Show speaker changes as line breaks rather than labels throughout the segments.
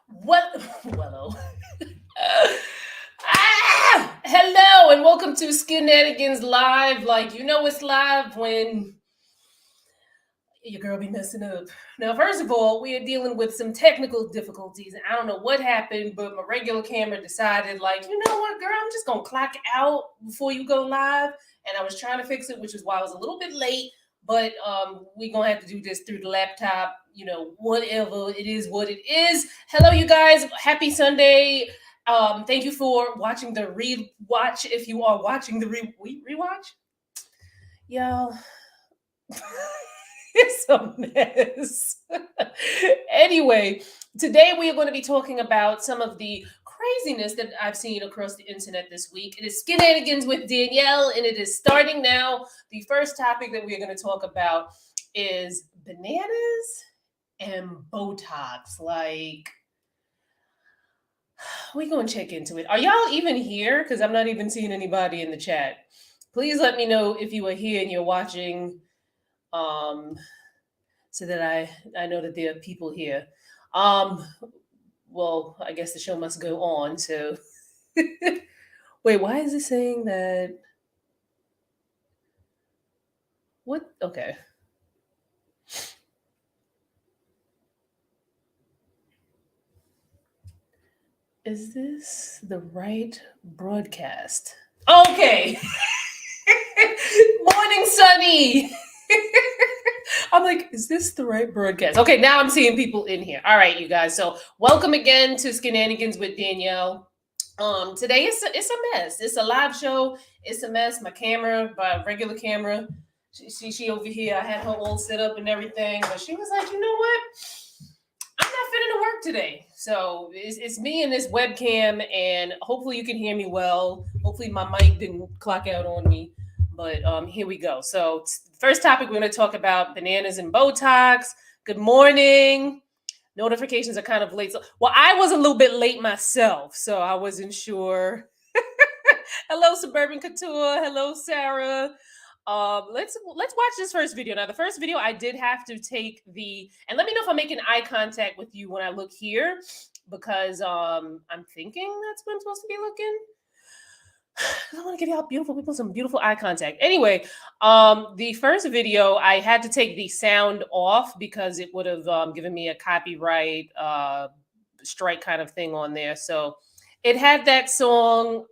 What? Wello. Hello and welcome to Skin-anigans live. Like it's live when your girl be messing up. Now, first of all, we are dealing with some technical difficulties. I don't know what happened, but my regular camera decided, like, you know what, girl, I'm just gonna clock out before you go live. And I was trying to fix it, which is why I was a little bit late. But we're gonna have to do this through the laptop. Whatever it is, what it is. Hello, you guys. Happy Sunday. Thank you for watching the rewatch. If you are watching the rewatch, y'all. It's a mess. Anyway, today we are going to be talking about some of the craziness that I've seen across the internet this week. It is Skin-anigans with Danielle, and it is starting now. The first topic that we're going to talk about is bananas and Botox. Like, we're going to check into it. Are y'all even here? Because I'm not even seeing anybody in the chat. Please let me know if you are here and you're watching. So that I know that there are people here. Well, I guess the show must go on. So, wait, why is it saying that? What? Okay. Is this the right broadcast? Okay. Morning, Sunny. I'm like, is this the right broadcast? Okay, now I'm seeing people in here. All right, you guys. So welcome again to Skin-anigans with Danielle. Today it's a mess. It's a live show. It's a mess. My camera, my regular camera, she over here. I had her all set up and everything, but she was like, you know what? I'm not fitting to work today. So it's me and this webcam, and hopefully you can hear me well. Hopefully my mic didn't clock out on me. But here we go. So first topic, we're going to talk about bananas and Botox. Good morning. Notifications are kind of late. Well, I was a little bit late myself, so I wasn't sure. Hello, Suburban Couture. Hello, Sarah. Let's watch this first video. Now, the first video I did have to take and let me know if I'm making eye contact with you when I look here, because I'm thinking that's what I'm supposed to be looking. I want to give y'all beautiful people some beautiful eye contact. Anyway, the first video I had to take the sound off because it would have given me a copyright strike kind of thing on there. So it had that song.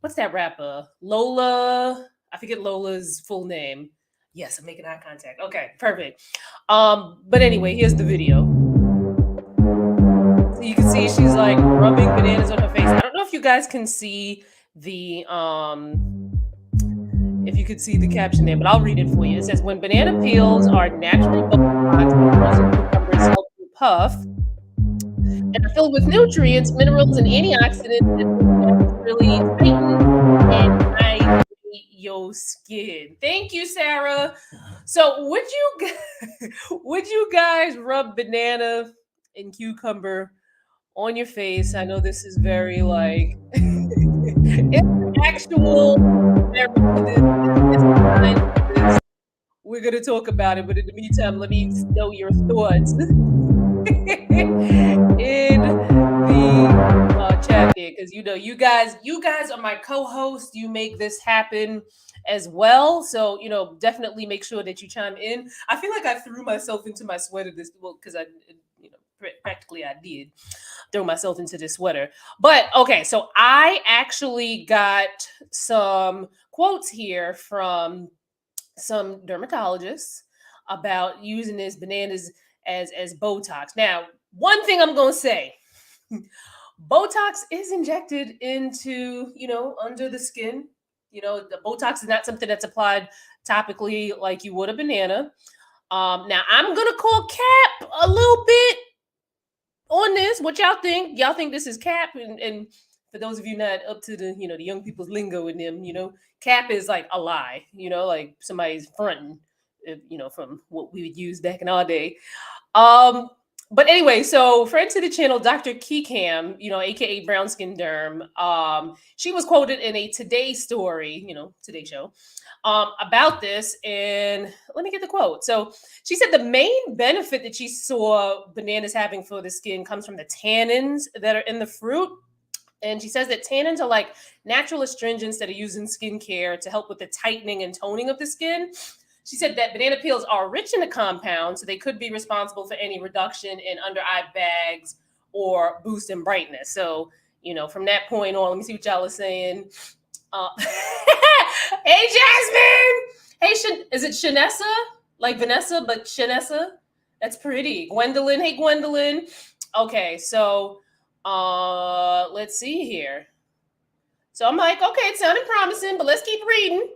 What's that rapper? Lola. I forget Lola's full name. Yes, I'm making eye contact. Okay, perfect. But anyway, here's the video. So you can see she's like rubbing bananas on her face. I don't know if you guys can see the if you could see the caption there, but I'll read it for you. It says, when banana peels are naturally Botox, cucumbers help you puff and are filled with nutrients, minerals, and antioxidants that really tighten and hydrate your skin. Thank you, Sarah. So would you guys rub banana and cucumber on your face? I know this is very like it's actual. We're gonna talk about it, but in the meantime, let me know your thoughts in the chat there, because you guys are my co-hosts. You make this happen as well, so definitely make sure that you chime in. I feel like I threw myself into my sweater because I practically I did throw myself into this sweater. But okay, so I actually got some quotes here from some dermatologists about using this bananas as Botox. Now, one thing I'm gonna say, Botox is injected into, under the skin. The Botox is not something that's applied topically like you would a banana. Now I'm gonna call cap a little bit on this. What y'all think? Y'all think this is cap? And for those of you not up to the the young people's lingo in them, cap is like a lie. Like somebody's fronting. From what we would use back in our day. But anyway, so friend to the channel, Dr. Keycam, aka Brown Skin Derm, she was quoted in a Today story, Today show, about this, and let me get the quote. So she said the main benefit that she saw bananas having for the skin comes from the tannins that are in the fruit. And she says that tannins are like natural astringents that are used in skincare to help with the tightening and toning of the skin. She said that banana peels are rich in the compound, so they could be responsible for any reduction in under eye bags or boost in brightness. So, from that point on, let me see what y'all are saying. Hey, Jasmine. Hey, is it Shanessa? Like Vanessa, but Shanessa? That's pretty. Gwendolyn. Hey, Gwendolyn. Okay, so let's see here. So I'm like, okay, it sounded promising, but let's keep reading.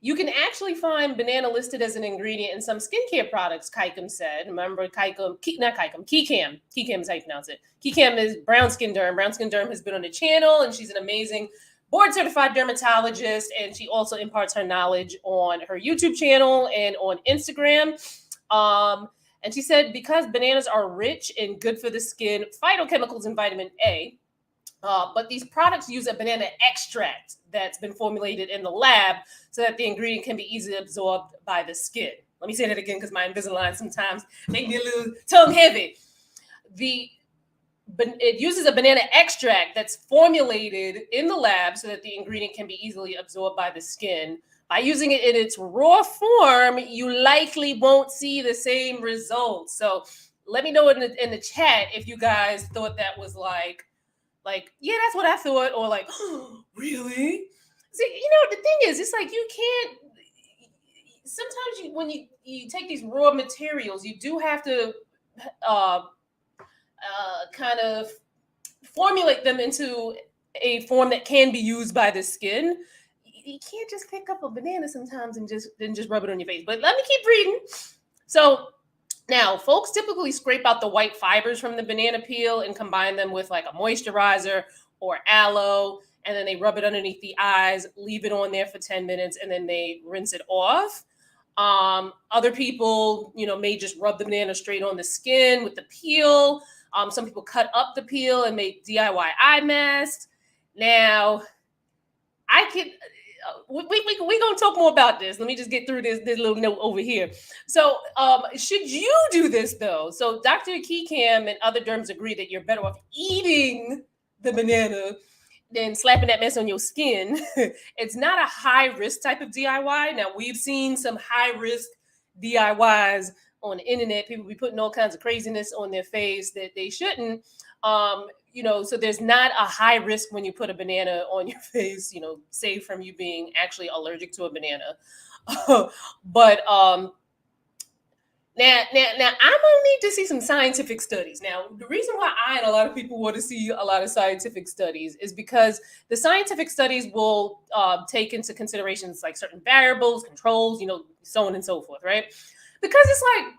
You can actually find banana listed as an ingredient in some skincare products, Kaikum said. Remember, Kikam is how you pronounce it. Kikam is Brown Skin Derm. Brown Skin Derm has been on the channel, and she's an amazing board-certified dermatologist, and she also imparts her knowledge on her YouTube channel and on Instagram. And she said because bananas are rich and good for the skin, phytochemicals and vitamin A, but these products use a banana extract that's been formulated in the lab so that the ingredient can be easily absorbed by the skin. Let me say that again because my Invisalign sometimes make me a little tongue heavy. It uses a banana extract that's formulated in the lab so that the ingredient can be easily absorbed by the skin. By using it in its raw form, you likely won't see the same results. So let me know in the chat if you guys thought that was like, yeah, that's what I thought, or like, oh, really? See, the thing is, it's like you can't. Sometimes when you take these raw materials, you do have to kind of formulate them into a form that can be used by the skin. You can't just pick up a banana sometimes and just rub it on your face. But let me keep reading. So now, folks typically scrape out the white fibers from the banana peel and combine them with like a moisturizer or aloe, and then they rub it underneath the eyes, leave it on there for 10 minutes, and then they rinse it off. Other people, may just rub the banana straight on the skin with the peel. Some people cut up the peel and make DIY eye masks. Now, I could... we gonna talk more about this. Let me just get through this little note over here. So, should you do this though? So, Dr. Kikam and other derms agree that you're better off eating the banana than slapping that mess on your skin. It's not a high risk type of DIY. Now, we've seen some high risk DIYs on the internet. People be putting all kinds of craziness on their face that they shouldn't. So there's not a high risk when you put a banana on your face, save from you being actually allergic to a banana. But now I'm gonna need to see some scientific studies. Now, the reason why I and a lot of people want to see a lot of scientific studies is because the scientific studies will take into considerations like certain variables, controls, so on and so forth, right? Because it's like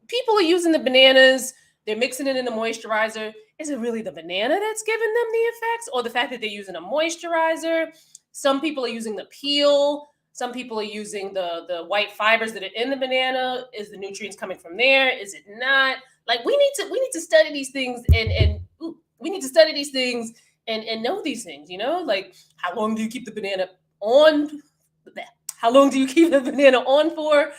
people are using the bananas, they're mixing it in the moisturizer. Is it really the banana that's giving them the effects, or the fact that they're using a moisturizer? Some people are using the peel. Some people are using the white fibers that are in the banana. Is the nutrients coming from there? Is it not? Like we need to study these things and know these things. Like how long do you keep the banana on? How long do you keep the banana on for?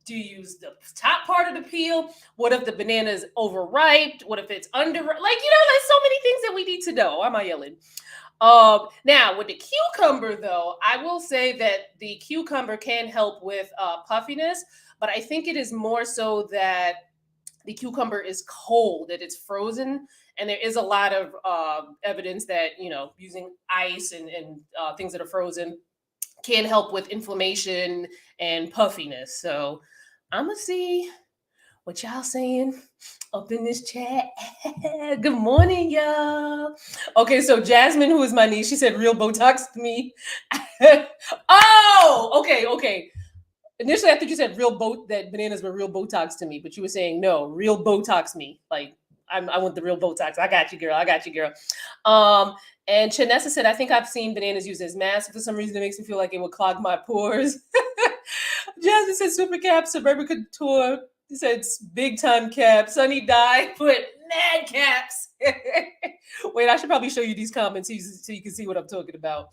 Do you use the top part of the peel? What if the banana is overripe? What if it's underripe? There's so many things that we need to know. Why am I yelling? Now, with the cucumber, though, I will say that the cucumber can help with puffiness, but I think it is more so that the cucumber is cold, that it's frozen, and there is a lot of evidence that, using ice and things that are frozen can help with inflammation and puffiness. So I'm going to see what y'all saying up in this chat. Good morning, y'all. Okay, so Jasmine, who is my niece, she said real Botox to me. Oh, okay. Initially, I think you said that bananas were real Botox to me, but you were saying no, real Botox me. Like I want the real Botox. I got you, girl. And Chanessa said, I think I've seen bananas used as masks. For some reason, it makes me feel like it would clog my pores. Jasmine said super cap, Suburban Couture. He said big time cap. Sunny Dye put mad caps. Wait, I should probably show you these comments so you can see what I'm talking about.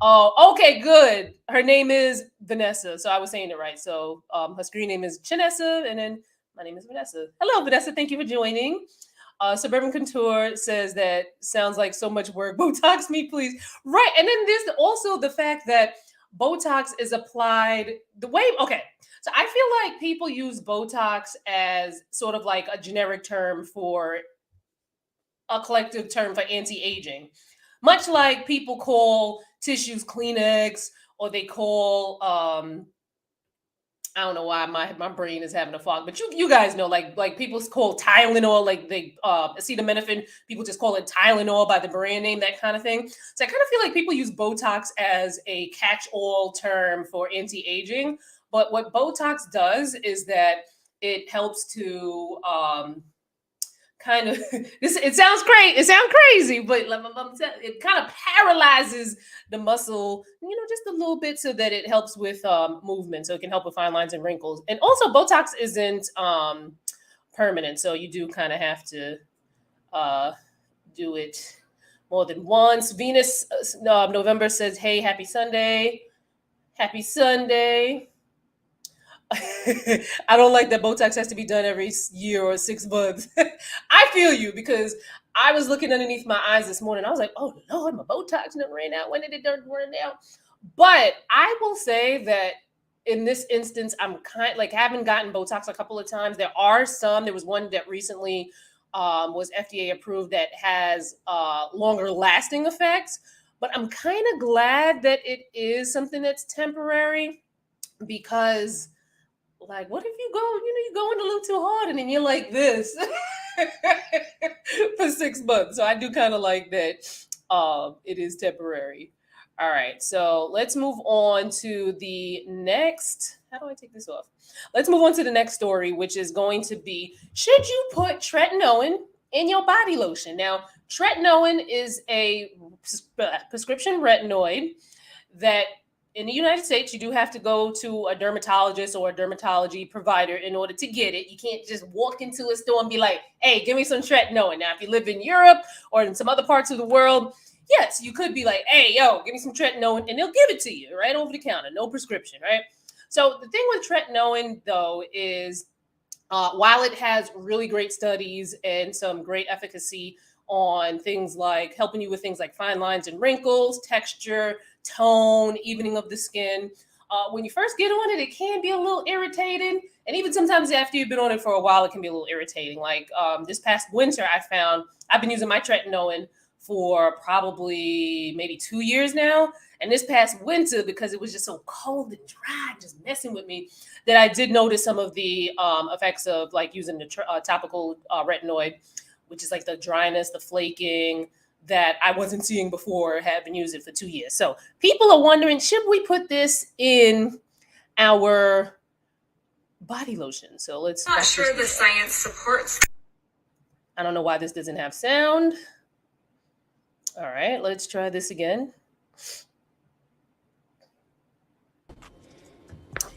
Oh, okay, good. Her name is Vanessa. So I was saying it right. So her screen name is Chinessa, and then my name is Vanessa. Hello, Vanessa. Thank you for joining. Suburban Couture says that sounds like so much work. Botox me, please. Right. And then there's also the fact that Botox is applied the way, okay. So I feel like people use Botox as sort of like a generic term for a collective term for anti-aging. Much like people call tissues Kleenex or they call I don't know why my brain is having a fog, but you guys know like people call Tylenol like they acetaminophen, people just call it Tylenol by the brand name, that kind of thing. So I kind of feel like people use Botox as a catch-all term for anti-aging, but what Botox does is that it helps to kind of this, it sounds great, it sounds crazy, but like it kind of paralyzes the muscle, just a little bit, so that it helps with movement, so it can help with fine lines and wrinkles. And also Botox isn't permanent, so you do kind of have to uh do it more than once. Venus November says, hey, happy Sunday. Happy Sunday. I don't like that Botox has to be done every year or 6 months. I feel you, because I was looking underneath my eyes this morning. I was like, oh Lord, my Botox done ran out. When did it done run out? But I will say that in this instance, I'm kind like haven't gotten Botox a couple of times. There was one that recently was FDA approved that has longer lasting effects. But I'm kind of glad that it is something that's temporary, because like, what if you're going a little too hard and then you're like this for 6 months? So I do kind of like that it is temporary. All right, so let's move on to the next. How do I take this off? Let's move on to the next story, which is going to be, should you put tretinoin in your body lotion? Now, tretinoin is a prescription retinoid that in the United States, you do have to go to a dermatologist or a dermatology provider in order to get it. You can't just walk into a store and be like, hey, give me some tretinoin. Now, if you live in Europe or in some other parts of the world, yes, you could be like, hey, yo, give me some tretinoin, and they'll give it to you right over the counter, no prescription, right? So the thing with tretinoin, though, is while it has really great studies and some great efficacy on things like helping you with things like fine lines and wrinkles, texture, tone, evening of the skin. When you first get on it, it can be a little irritating. And even sometimes after you've been on it for a while, it can be a little irritating. Like this past winter, I've been using my tretinoin for probably maybe 2 years now. And this past winter, because it was just so cold and dry, just messing with me, that I did notice some of the effects of like using the topical retinoid, which is like the dryness, the flaking, that I wasn't seeing before, had been using it for 2 years. So people are wondering, should we put this in our body lotion? So let's.
I'm not sure the science supports.
I don't know why this doesn't have sound. All right, let's try this again.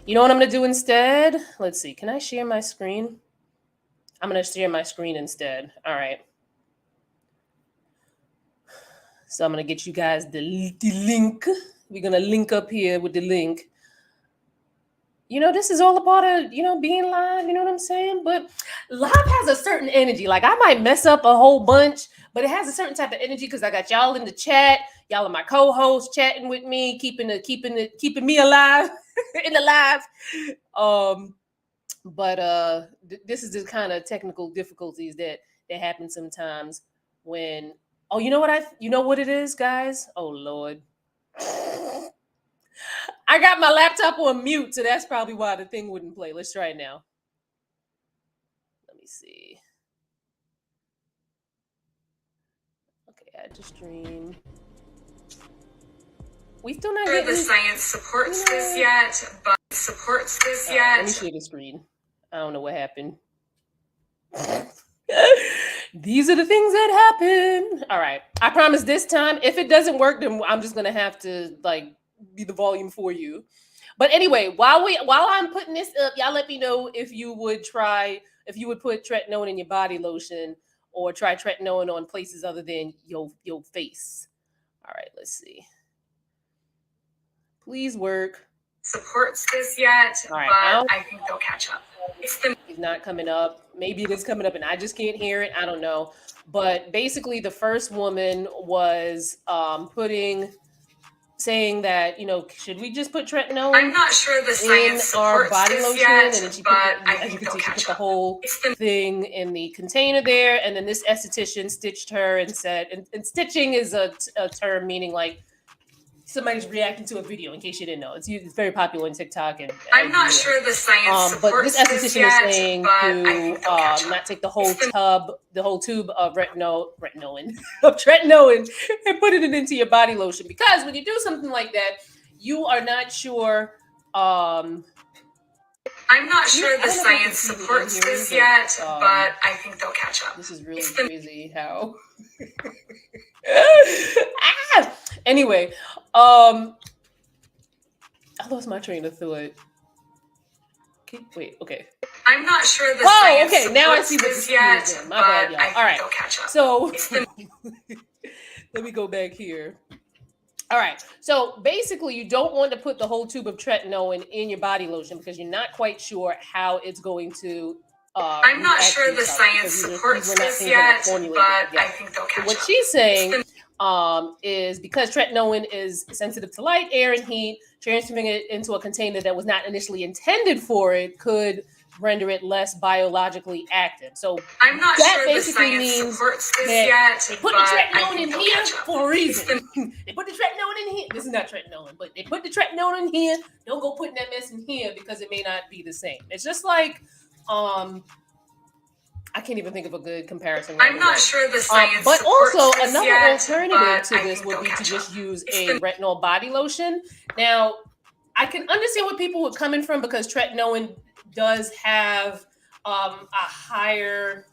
You know what I'm going to do instead? Let's see. Can I share my screen? I'm going to share my screen instead. All right. So I'm going to get you guys the link. We're going to link up here with the link. This is all a part of, being live. You know what I'm saying? But live has a certain energy. Like, I might mess up a whole bunch, but it has a certain type of energy because I got y'all in the chat. Y'all are my co-hosts chatting with me, keeping me alive in the live. But this is the kind of technical difficulties that happen sometimes when. Oh, you know what it is, guys? Oh Lord. I got my laptop on mute, so that's probably why the thing wouldn't play. Let's try it now. Let me see. Okay, add to stream. We still not getting.
The science supports this yet, but supports this yet.
Let me share the screen. I don't know what happened. These are the things that happen. All right. I promise this time, if it doesn't work, then I'm just gonna have to be the volume for you. But anyway, while I'm putting this up, y'all let me know if you would put tretinoin in your body lotion or try tretinoin on places other than your face. All right, let's see. Please work.
Supports this yet,
All right,
but I think they'll catch up. It's
not coming up. Maybe it is coming up and I just can't hear it. I don't know. But basically, the first woman was saying that, should we just put tretinoin?
I'm not sure the science
in our
supports
body
this
lotion,
yet,
and then she
but
put
I
as you
think
can
they'll
see, she put
catch
the
up.
whole thing in the container there, and then this esthetician stitched her and said, and stitching is a term meaning like somebody's reacting to a video. In case you didn't know, it's very popular on TikTok and
I'm not sure the science
but this
supports this
esthetician
yet,
is saying
but I
to
think they'll catch up.
not take the whole tube of retinoin of tretinoin and put it into your body lotion, because when you do something like that, you are not sure.
I'm not sure the
I don't know if I can
science
see the
supports
in-hearing,
this yet,
but
but I think they'll catch up.
this is really crazy how. Anyway, I lost my train of thought. Wait, okay.
I'm not sure the science
okay. Now I
supports
see what
this
this
yet,
is. My
but
bad, y'all.
I think
All right.
they'll catch up.
So let me go back here. All right. So basically, you don't want to put the whole tube of tretinoin in your body lotion because you're not quite sure how it's going to.
I'm not sure the science supports this yet, but I think they'll catch up.
What she's saying is because tretinoin is sensitive to light, air, and heat, transferring it into a container that was not initially intended for it could render it less biologically active. So
I'm not
that
sure
basically
the science
means
supports this
that
yet,
they put
but
the
I
tretinoin
think
in
they'll
here
catch up.
for a reason. They put the tretinoin in here. This is not tretinoin, but they put the tretinoin in here. Don't go putting that mess in here because it may not be the same. It's just like I can't even think of a good comparison.
I'm not sure the science
but
supports
also
this
another
yet,
alternative
but
to
I
this
think
would
they'll
be to
catch
just
up.
use a retinol body lotion. Now, I can understand where people would coming from because tretinoin does have a higher.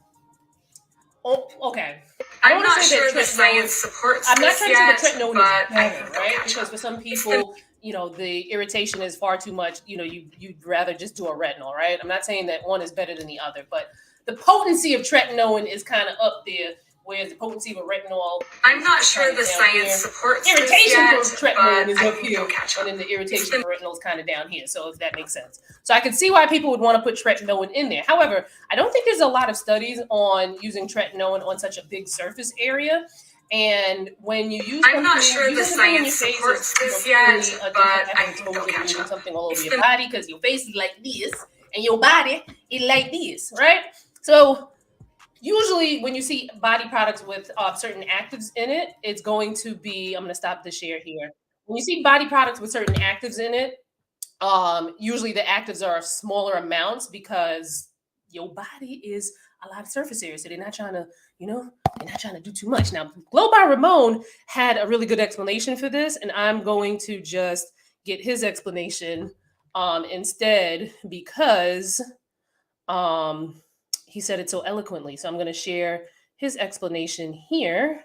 Oh, okay.
I'm not sure the science supports
I'm not
this
trying
yet,
to say that tretinoin
but
is
I
better,
think they'll
right?
catch
Because
up.
for some people, the irritation is far too much. You'd rather just do a retinol, right? I'm not saying that one is better than the other, but the potency of tretinoin is kind of up there, whereas the potency of retinol.
I'm not sure the science supports
irritation
this yet,
for tretinoin is
but I
up
think
here,
they'll catch up.
and then the irritation for retinol is kind of down here. So if that makes sense, so I can see why people would want to put tretinoin in there. However, I don't think there's a lot of studies on using tretinoin on such a big surface area. And when you use,
I'm not sure the science supports this yet, but I think they'll catch up.
Something all over your body because your face is like this and your body is like this, right? So usually when you see body products with certain actives in it, it's going to be, I'm going to stop the share here. When you see body products with certain actives in it, usually the actives are smaller amounts because your body is a lot of surface area. So they're not trying to, they're not trying to do too much. Now, Glow by Ramon had a really good explanation for this, and I'm going to just get his explanation instead because he said it so eloquently. So I'm going to share his explanation here.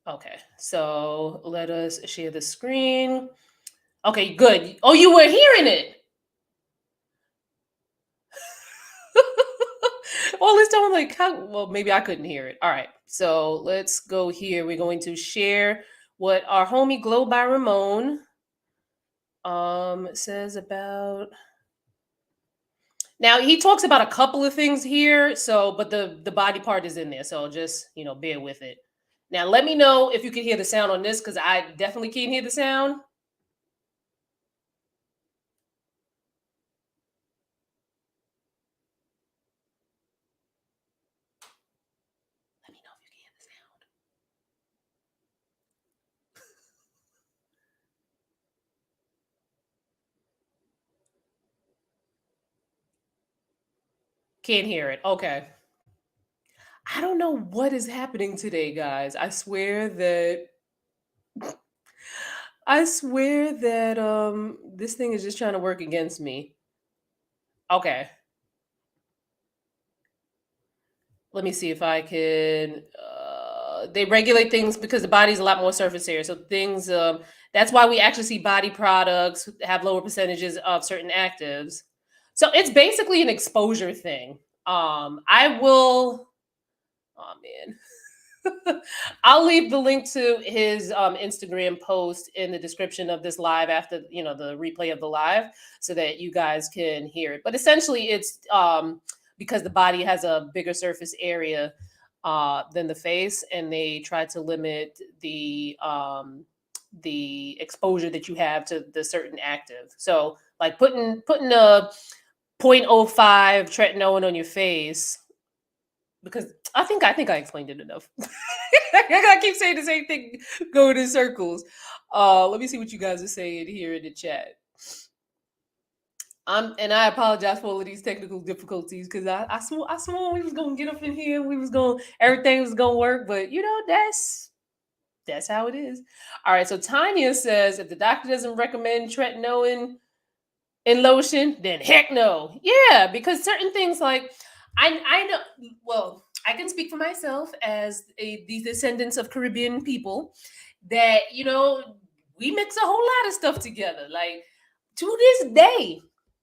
Okay, so let us share the screen. Okay, good. Oh, you were hearing it. All this time, I'm like, well, maybe I couldn't hear it. All right, so let's go here. We're going to share what our homie Glow by Ramon says about. Now he talks about a couple of things here, but the body part is in there, so just bear with it. Now let me know if you can hear the sound on this because I definitely can't hear the sound. Let me know if you can hear the sound. Can't hear it. Okay. I don't know what is happening today, guys. I swear that this thing is just trying to work against me. Okay. Let me see if I can they regulate things because the body's a lot more surface area. So things that's why we actually see body products have lower percentages of certain actives. So it's basically an exposure thing. I will oh man. I'll leave the link to his Instagram post in the description of this live after the replay of the live, so that you guys can hear it. But essentially, it's because the body has a bigger surface area than the face, and they try to limit the exposure that you have to the certain active. So, like putting a 0.05 tretinoin on your face, because I think I explained it enough. I keep saying the same thing, going in circles. Let me see what you guys are saying here in the chat. And I apologize for all of these technical difficulties, because I swore we was gonna get up in here, everything was gonna work, but that's how it is. All right, so Tanya says, if the doctor doesn't recommend tretinoin in lotion, then heck no. Yeah, because certain things, like I know, well, I can speak for myself as these descendants of Caribbean people, that we mix a whole lot of stuff together. Like, to this day,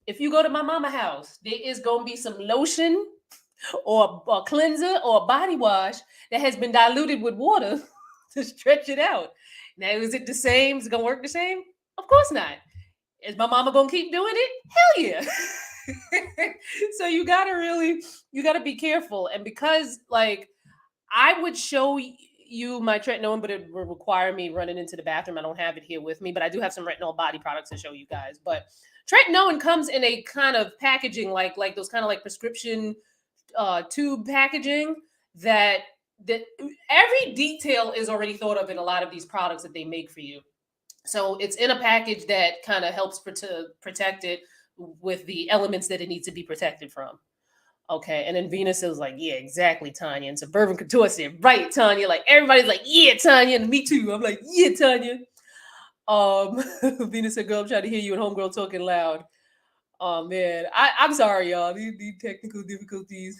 if you go to my mama house, there is gonna be some lotion or a cleanser or a body wash that has been diluted with water to stretch it out. Now, is it the same? Is it gonna work the same? Of course not. Is my mama gonna keep doing it? Hell yeah. So you gotta be careful. And because, like, I would show you my tretinoin, but it would require me running into the bathroom. I don't have it here with me, but I do have some retinol body products to show you guys. But tretinoin comes in a kind of packaging like those kind of like prescription tube packaging that every detail is already thought of in a lot of these products that they make for you. So it's in a package that kind of helps protect it with the elements that it needs to be protected from. Okay, and then Venus is like, yeah, exactly, Tanya. And Suburban Couture said, right, Tanya. Like, everybody's like, yeah, Tanya, and me too. I'm like, yeah, Tanya. Venus said, girl, I'm trying to hear you and homegirl talking loud. Oh man, I'm sorry, y'all. These technical difficulties.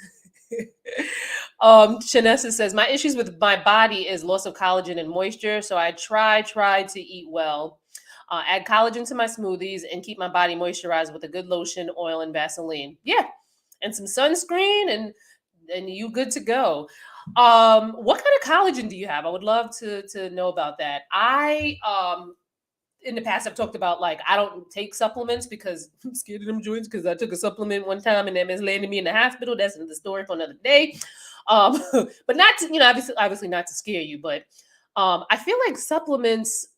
Shanessa says, my issues with my body is loss of collagen and moisture, so I try to eat well, add collagen to my smoothies, and keep my body moisturized with a good lotion, oil, and Vaseline. Yeah, and some sunscreen, and you good to go. What kind of collagen do you have? I would love to know about that. In the past, I've talked about, like, I don't take supplements because I'm scared of them joints, because I took a supplement one time and that man's landed me in the hospital. That's the story for another day. But not to, obviously not to scare you, but I feel like supplements,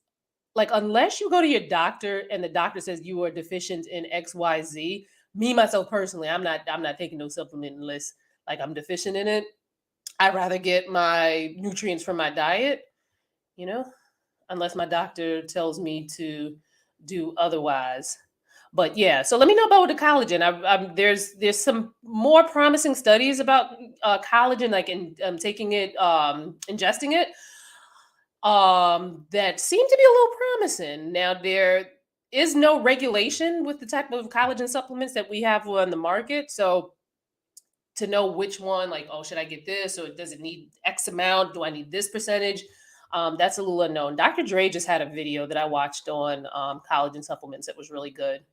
like, unless you go to your doctor and the doctor says you are deficient in XYZ, me, myself personally, I'm not taking no supplement unless, like, I'm deficient in it. I'd rather get my nutrients from my diet, unless my doctor tells me to do otherwise. But yeah, so let me know about the collagen. There's some more promising studies about collagen, like in taking it, ingesting it, that seem to be a little promising. Now, there is no regulation with the type of collagen supplements that we have on the market, so to know which one, like, oh, should I get this, or does it need X amount? Do I need this percentage? That's a little unknown. Dr. Dre just had a video that I watched on collagen supplements that was really good.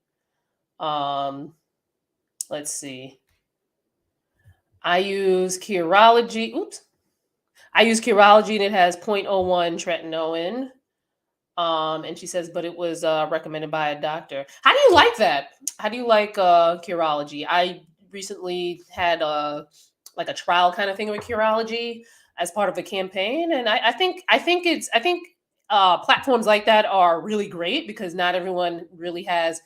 Let's see. I use Curology. I use Curology, and it has 0.01 tretinoin. And she says, but it was recommended by a doctor. How do you like that? How do you like Curology? I recently had a trial kind of thing with Curology as part of a campaign, and I think platforms like that are really great, because not everyone really has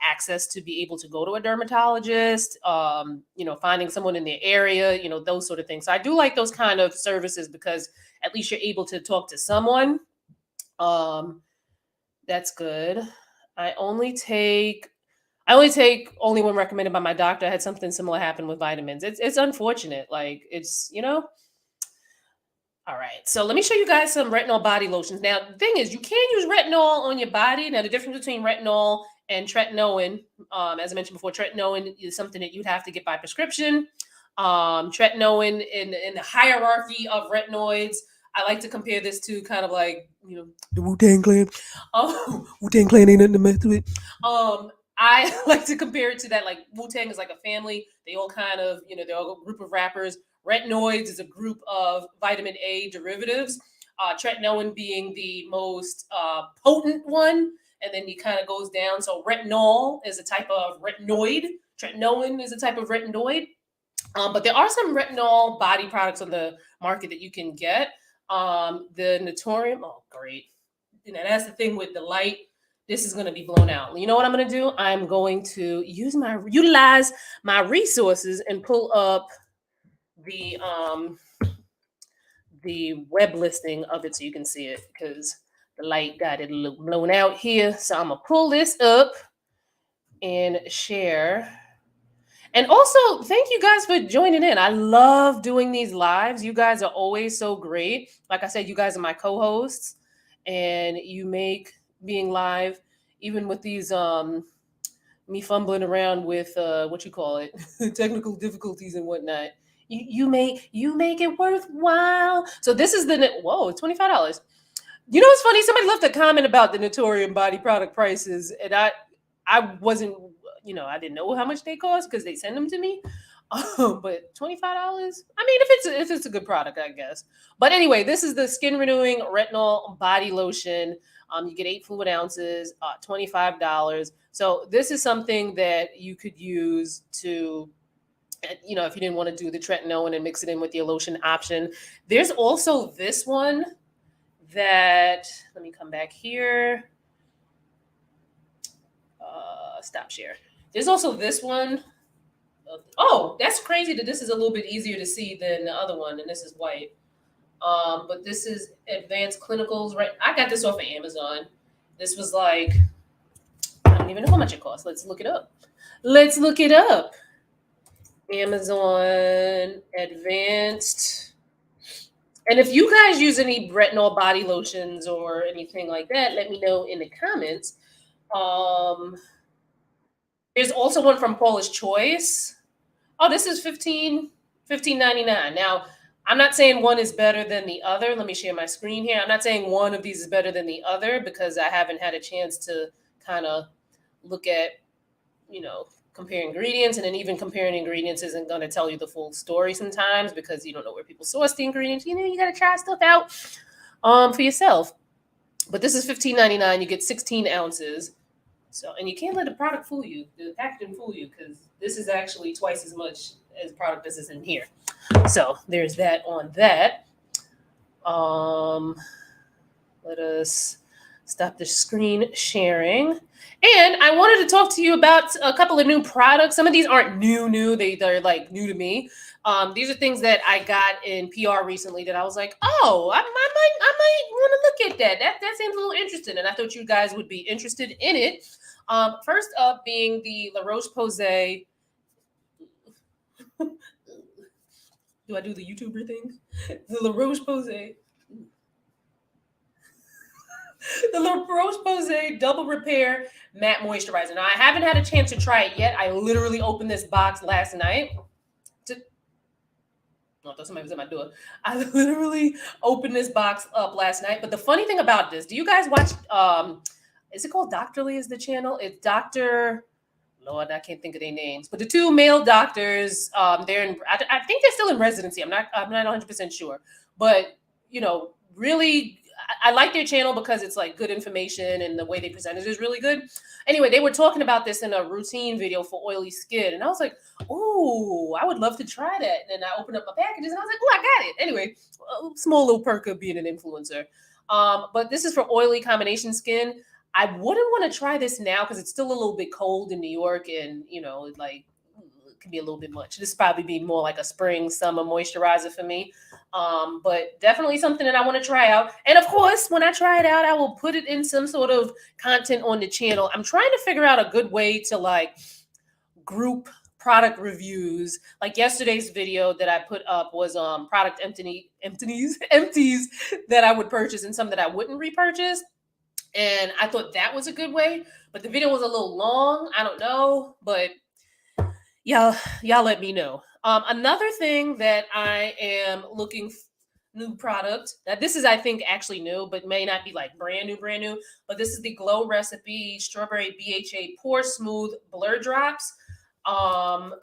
access to be able to go to a dermatologist, finding someone in their area, those sort of things. So I do like those kind of services, because at least you're able to talk to someone. That's good. I only take when recommended by my doctor. I had something similar happen with vitamins. It's unfortunate. Like, it's, All right. So let me show you guys some retinol body lotions. Now, the thing is, you can use retinol on your body. Now, the difference between retinol and tretinoin, as I mentioned before, tretinoin is something that you'd have to get by prescription. Tretinoin, in the hierarchy of retinoids, I like to compare this to kind of like, the Wu-Tang Clan. Wu-Tang Clan ain't nothing to mess with. I like to compare it to that. Like, Wu-Tang is like a family. They all kind of, they're all a group of rappers. Retinoids is a group of vitamin A derivatives. Tretinoin being the most potent one, and then he kind of goes down. So retinol is a type of retinoid. Tretinoin is a type of retinoid. But there are some retinol body products on the market that you can get. The Naturium, oh great. You know, that's the thing with the light. This is going to be blown out. You know what I'm going to do? I'm going to utilize my resources and pull up the web listing of it so you can see it, because the light got it a little blown out here. So I'm gonna pull this up and share. And also, thank you guys for joining in. I love doing these lives. You guys are always so great. Like I said, you guys are my co-hosts, and you make being live, even with these me fumbling around with what you call it, technical difficulties and whatnot. You make it worthwhile. So this is whoa, $25. You know what's funny? Somebody left a comment about the Naturium body product prices, and I wasn't, I didn't know how much they cost because they send them to me. But $25. I mean, if it's a good product, I guess. But anyway, this is the Skin Renewing Retinol Body Lotion. You get 8 fluid ounces, $25. So this is something that you could use to, if you didn't want to do the tretinoin and mix it in with your lotion option. There's also this one that, let me come back here. Stop share. There's also this one. Oh, that's crazy that this is a little bit easier to see than the other one, and this is white. But this is Advanced Clinicals. Right, I got this off of Amazon. This was like, I don't even know how much it costs. Let's look it up. Amazon Advanced. And if you guys use any retinol body lotions or anything like that, let me know in the comments. There's also one from Paula's Choice. Oh, this is $15.99. Now, I'm not saying one is better than the other. Let me share my screen here. I'm not saying one of these is better than the other because I haven't had a chance to kind of look at, compare ingredients. And then even comparing ingredients isn't going to tell you the full story sometimes because you don't know where people source the ingredients. You got to try stuff out for yourself. But this is $15.99. You get 16 ounces. So, and you can't let the product fool you, the packaging fool you, because this is actually twice as much as product this is in here. So there's that on that. Let us stop the screen sharing. And I wanted to talk to you about a couple of new products. Some of these aren't new. They're like new to me. These are things that I got in PR recently that I was like, oh, I might want to look at that. That seems a little interesting. And I thought you guys would be interested in it. First up being the La Roche-Posay. Do I do the YouTuber thing? The La Roche-Posay. The La Roche-Posay Double Repair Matte Moisturizer. Now, I haven't had a chance to try it yet. I literally opened this box last night. I thought somebody was at my door. I literally opened this box up last night. But the funny thing about this, do you guys watch, is it called Doctorly is the channel? It's Dr. Lord, I can't think of their names. But the two male doctors, I think they're still in residency. I'm not 100% sure. But, really, I like their channel because it's like good information and the way they present it is really good. Anyway, they were talking about this in a routine video for oily skin. And I was like, oh, I would love to try that. And I opened up my packages and I was like, oh, I got it. Anyway, a small little perk of being an influencer. But this is for oily combination skin. I wouldn't want to try this now because it's still a little bit cold in New York and, it can be a little bit much. This probably be more like a spring, summer moisturizer for me. But definitely something that I want to try out. And of course, when I try it out, I will put it in some sort of content on the channel. I'm trying to figure out a good way to group product reviews. Like yesterday's video that I put up was product empties that I would purchase and some that I wouldn't repurchase. And I thought that was a good way, but the video was a little long. I don't know, but y'all let me know. Another thing that I am looking new product. Now this is, I think, actually new, but may not be like brand new. But this is the Glow Recipe Strawberry BHA Pore Smooth Blur Drops.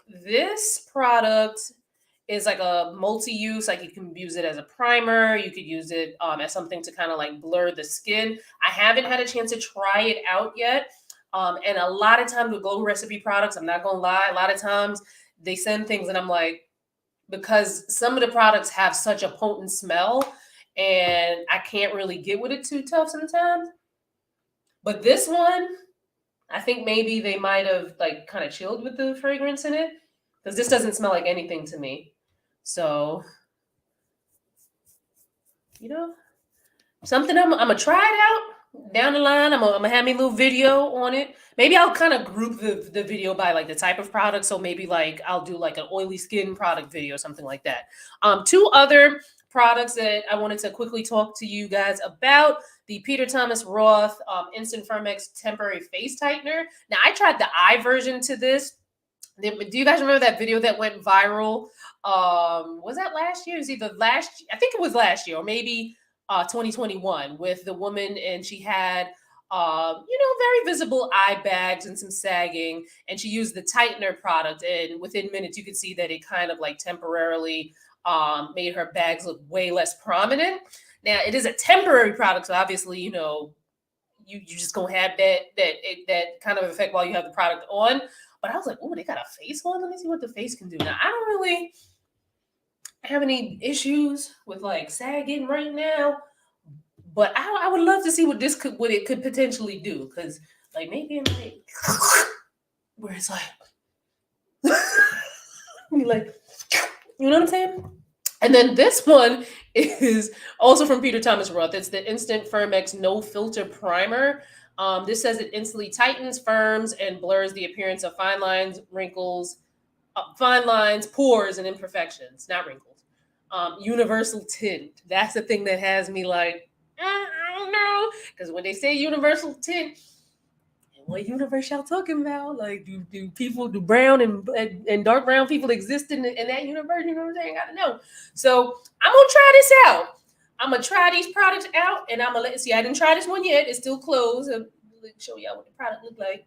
This product is like a multi-use. Like you can use it as a primer. You could use it as something to kind of like blur the skin. I haven't had a chance to try it out yet. And a lot of times with Glow Recipe products, I'm not gonna lie, a lot of times they send things and I'm like, because some of the products have such a potent smell and I can't really get with it too tough sometimes. But this one, I think maybe they might have like kind of chilled with the fragrance in it, because this doesn't smell like anything to me. So, you know, something I'm gonna try it out down the line. I'm gonna have me a little video on it. Maybe I'll kind of group the video by like the type of product. So maybe like I'll do like an oily skin product video or something like that. Two other products that I wanted to quickly talk to you guys about: the Peter Thomas Roth Instant Firmex Temporary Face Tightener. Now I tried the eye version to this. Do you guys remember that video that went viral? Was that last year? It was either I think it was last year, or maybe 2021, with the woman, and she had very visible eye bags and some sagging, and she used the tightener product, and within minutes you could see that it kind of like temporarily made her bags look way less prominent. Now it is a temporary product, so obviously you just gonna have that kind of effect while you have the product on. But I was like, oh, they got a face one? Let me see what the face can do. Now, I don't really have any issues with like sagging right now, but I would love to see what it could potentially do. Because like maybe it might, where it's like, like, you know what I'm saying? And then this one is also from Peter Thomas Roth. It's the Instant Firmex No Filter Primer. This says it instantly tightens, firms, and blurs the appearance of fine lines, wrinkles, pores, and imperfections. Not wrinkles. Universal tint. That's the thing that has me like, I don't know. Because when they say universal tint, what universe y'all talking about? Like, do brown and dark brown people exist in that universe? You know what I'm saying? I don't know. So I'm gonna try this out. I'm gonna try these products out, and I'm gonna see. I didn't try this one yet. It's still closed. I'll show y'all what the product look like.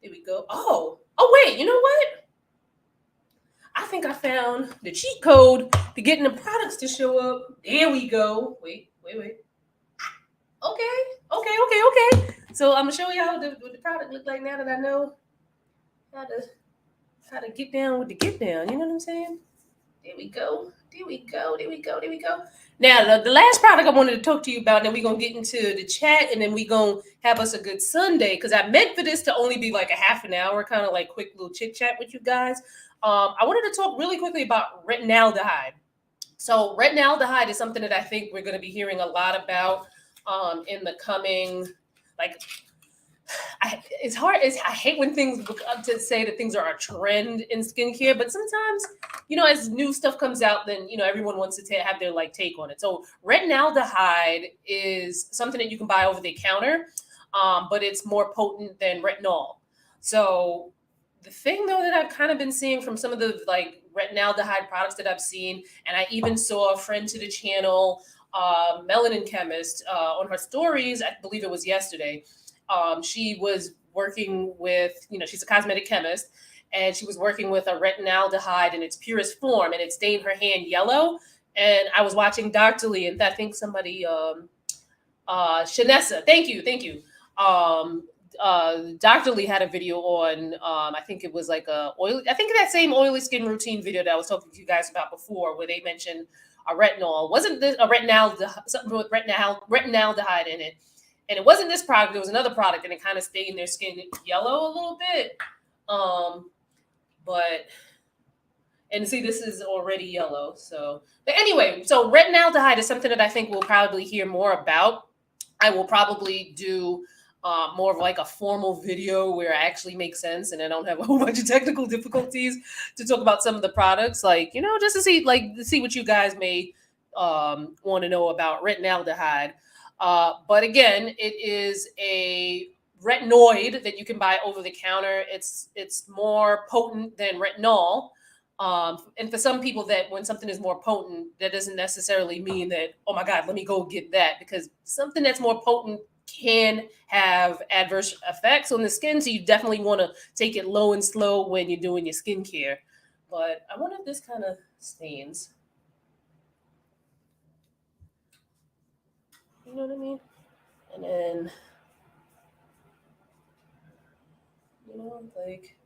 There we go. Oh wait. You know what? I think I found the cheat code to getting the products to show up. There we go. Wait. Okay. So I'm gonna show y'all what the product look like now that I know how to get down with the get down. You know what I'm saying? There we go. Now the last product I wanted to talk to you about, and then we're gonna get into the chat, and then we're gonna have us a good Sunday, because I meant for this to only be like a half an hour, kind of like quick little chit chat with you guys. I wanted to talk really quickly about retinaldehyde. So retinaldehyde is something that I think we're going to be hearing a lot about in the coming, like, it's hard. I hate when things look up to say that things are a trend in skincare, but sometimes, as new stuff comes out, then, everyone wants to have their like take on it. So retinaldehyde is something that you can buy over the counter, but it's more potent than retinol. So the thing though that I've kind of been seeing from some of the like retinaldehyde products that I've seen, and I even saw a friend to the channel, Melanin Chemist, on her stories, I believe it was yesterday. She was working with, she's a cosmetic chemist, and she was working with a retinaldehyde in its purest form, and it stained her hand yellow. And I was watching Dr. Lee, and I think somebody, Shanessa, thank you. Dr. Lee had a video on, I think it was like I think that same oily skin routine video that I was talking to you guys about before, where they mentioned a retinol. Wasn't this a retinaldehyde, something with retinaldehyde in it? And it wasn't this product, it was another product, and it kind of stained their skin yellow a little bit. And see, this is already yellow. But anyway, so retinaldehyde is something that I think we'll probably hear more about. I will probably do more of like a formal video where I actually make sense and I don't have a whole bunch of technical difficulties to talk about some of the products, like, just to see what you guys may want to know about retinaldehyde. But again, it is a retinoid that you can buy over the counter. It's more potent than retinol. And for some people, that when something is more potent, that doesn't necessarily mean that, oh my God, let me go get that, because something that's more potent can have adverse effects on the skin. So you definitely want to take it low and slow when you're doing your skincare. But I wonder if this kind of stains. You know what I mean? And then, like,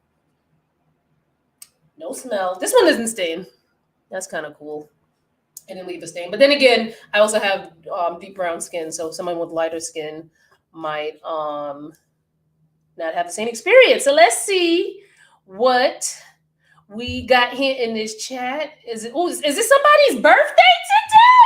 no smell. This one doesn't stain. That's kind of cool. I didn't leave a stain. But then again, I also have deep brown skin, so someone with lighter skin might not have the same experience. So let's see what we got here in this chat. Is it? Oh, is this somebody's birthday today?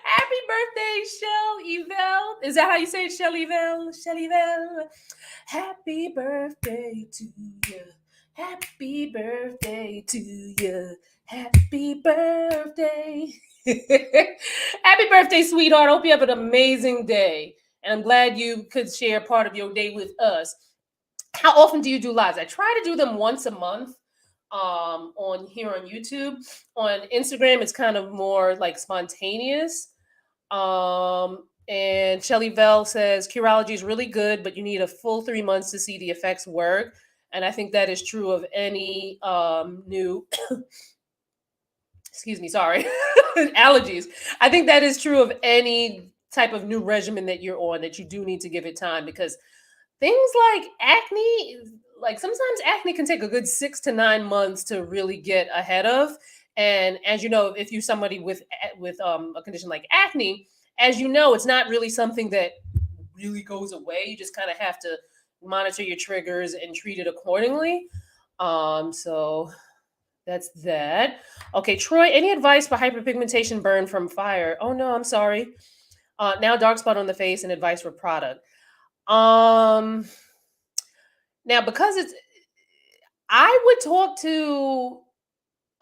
Happy birthday, Shell Evel. Is that how you say it, Shell Evel? Shell Evel. Happy birthday to you. Happy birthday to you. Happy birthday. Happy birthday, sweetheart. Hope you have an amazing day. And I'm glad you could share part of your day with us. How often do you do lives? I try to do them once a month on here on YouTube. On Instagram, it's kind of more like spontaneous. And Shelly Vell says Curology is really good, but you need a full 3 months to see the effects work. And I think that is true of any new excuse me, sorry, allergies. I think that is true of any type of new regimen that you're on, that you do need to give it time, because things like acne, like sometimes acne can take a good 6 to 9 months to really get ahead of. And as you know, if you're somebody with a condition like acne, as you know, it's not really something that really goes away. You just kind of have to monitor your triggers and treat it accordingly. So that's that. Okay, Troy, any advice for hyperpigmentation burn from fire? Oh no, I'm sorry. Now dark spot on the face and advice for product. Now because I would talk to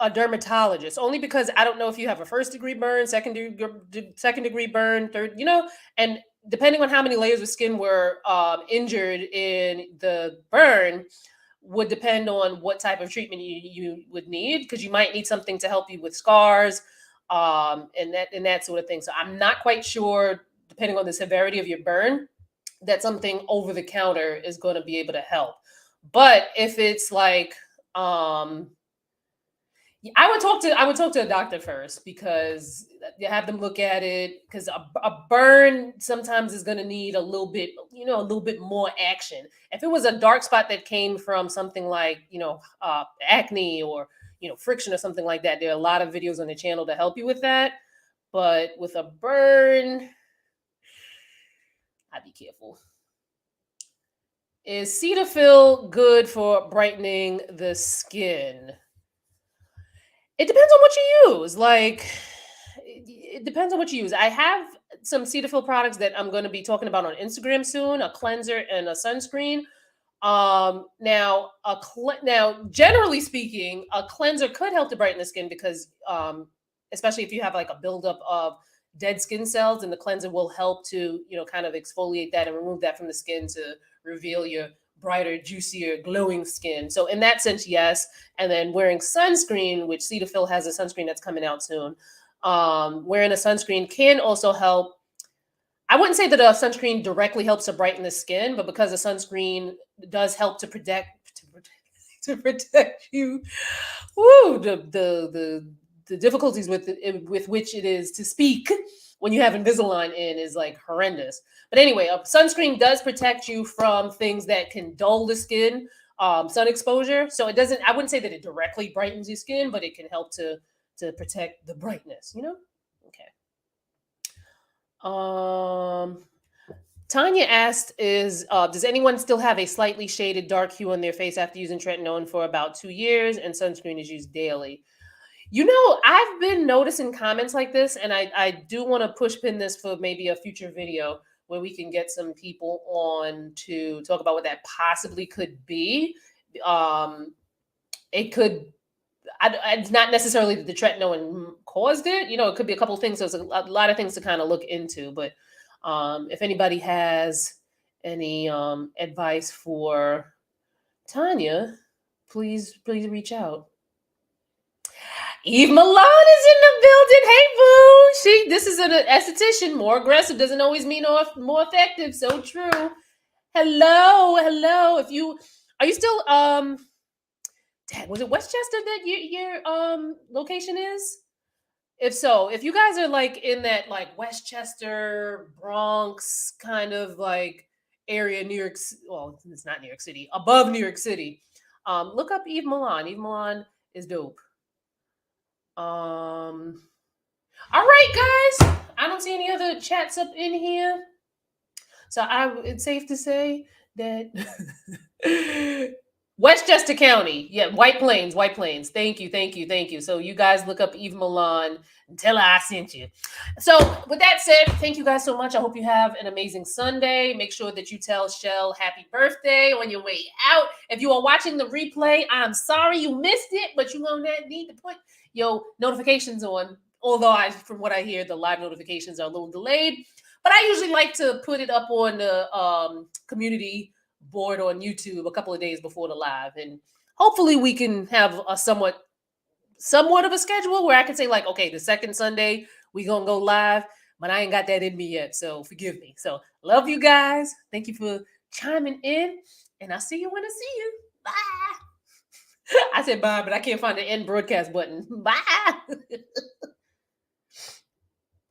a dermatologist, only because I don't know if you have a first degree burn, second degree burn, third, and depending on how many layers of skin were injured in the burn would depend on what type of treatment you would need, because you might need something to help you with scars and that sort of thing. So I'm not quite sure, depending on the severity of your burn, that something over the counter is going to be able to help. But if it's like I would talk to a doctor first, because you have them look at it, because a burn sometimes is going to need a little bit more action. If it was a dark spot that came from something like acne or friction or something like that, there are a lot of videos on the channel to help you with that. But with a burn, I'd be careful. Is Cetaphil good for brightening the skin? It depends on what you use. Like, it depends on what you use. I have some Cetaphil products that I'm going to be talking about on Instagram soon, a cleanser and a sunscreen. Now, generally speaking, a cleanser could help to brighten the skin, because especially if you have like a buildup of dead skin cells, and the cleanser will help to, kind of exfoliate that and remove that from the skin to reveal your brighter, juicier, glowing skin. So in that sense, yes. And then wearing sunscreen, which Cetaphil has a sunscreen that's coming out soon. Wearing a sunscreen can also help. I wouldn't say that a sunscreen directly helps to brighten the skin, but because a sunscreen does help to protect you. Woo, the difficulties with which it is to speak when you have Invisalign in is like horrendous. But anyway, a sunscreen does protect you from things that can dull the skin, sun exposure. So it doesn't. I wouldn't say that it directly brightens your skin, but it can help to protect the brightness. Okay. Tanya asked, does anyone still have a slightly shaded dark hue on their face after using tretinoin for about 2 years and sunscreen is used daily? I've been noticing comments like this, and I do want to push pin this for maybe a future video where we can get some people on to talk about what that possibly could be. It could, it's not necessarily that the tretinoin caused it. It could be a couple of things. There's a lot of things to kind of look into. But if anybody has any advice for Tanya, please reach out. Eve Milan is in the building. Hey, boo. This is an esthetician. More aggressive doesn't always mean more effective. So true. Hello. Are you still Dad, was it Westchester that your location is? If so, if you guys are like in that like Westchester, Bronx kind of like area, New York, well, it's not New York City, above New York City, look up Eve Milan. Eve Milan is dope. All right, guys. I don't see any other chats up in here. So it's safe to say that Westchester County, yeah, White Plains. Thank you. So you guys look up Eve Milan and tell her I sent you. So with that said, thank you guys so much. I hope you have an amazing Sunday. Make sure that you tell Shell happy birthday on your way out. If you are watching the replay, I'm sorry you missed it, but you're gonna need to put your notifications on. Although from what I hear, the live notifications are a little delayed. But I usually like to put it up on the community board on YouTube a couple of days before the live, and hopefully we can have a somewhat of a schedule where I can say like, okay, the second Sunday we gonna go live, but I ain't got that in me yet, so forgive me. So love you guys. Thank you for chiming in, and I'll see you when I see you. Bye. I said bye, but I can't find the end broadcast button. Bye.